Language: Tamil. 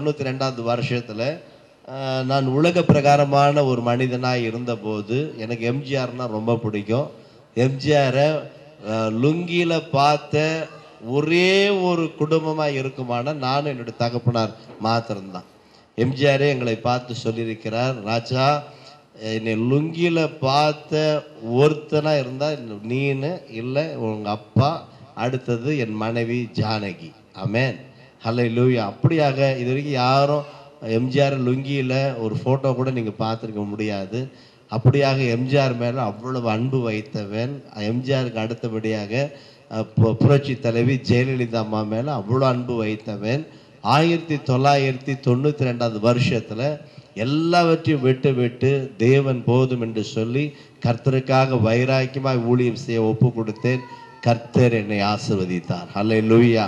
1992 வருஷத்தில் நான் உலக பிரகாரமான ஒரு மனிதனாக இருந்தபோது எனக்கு எம்ஜிஆர்னால் ரொம்ப பிடிக்கும். எம்ஜிஆரை லுங்கியில் பார்த்த ஒரே ஒரு குடும்பமாக இருக்குமான நானும் என்னுடைய தகப்பனார் மாத்திரம்தான். எம்ஜிஆரே எங்களை பார்த்து சொல்லியிருக்கிறார், ராஜா என்னை லுங்கியில் பார்த்த ஒருத்தனாக இருந்தால் நீனு இல்லை உங்கள் அப்பா, அடுத்தது என் மனைவி ஜானகி. ஆமென், ஹல்லேலூயா. அப்படியாக இது வரைக்கும் யாரும் எம்ஜிஆர் லுங்கியில் ஒரு ஃபோட்டோ கூட நீங்கள் பார்த்துருக்க முடியாது. அப்படியாக எம்ஜிஆர் மேலே அவ்வளவு அன்பு வைத்தவன். எம்ஜிஆருக்கு அடுத்தபடியாக புரட்சி தலைவி ஜெயலலிதா அம்மா மேலே அவ்வளோ அன்பு வைத்தவன். 1992 வருஷத்தில் எல்லாவற்றையும் விட்டு விட்டு தேவன் போதும் என்று சொல்லி கர்த்தருக்காக வைராக்கியமாக ஊழியம் செய்ய ஒப்பு கொடுத்தேன். கர்த்தர் என்னை ஆசீர்வதித்தார். ஹல்லேலூயா.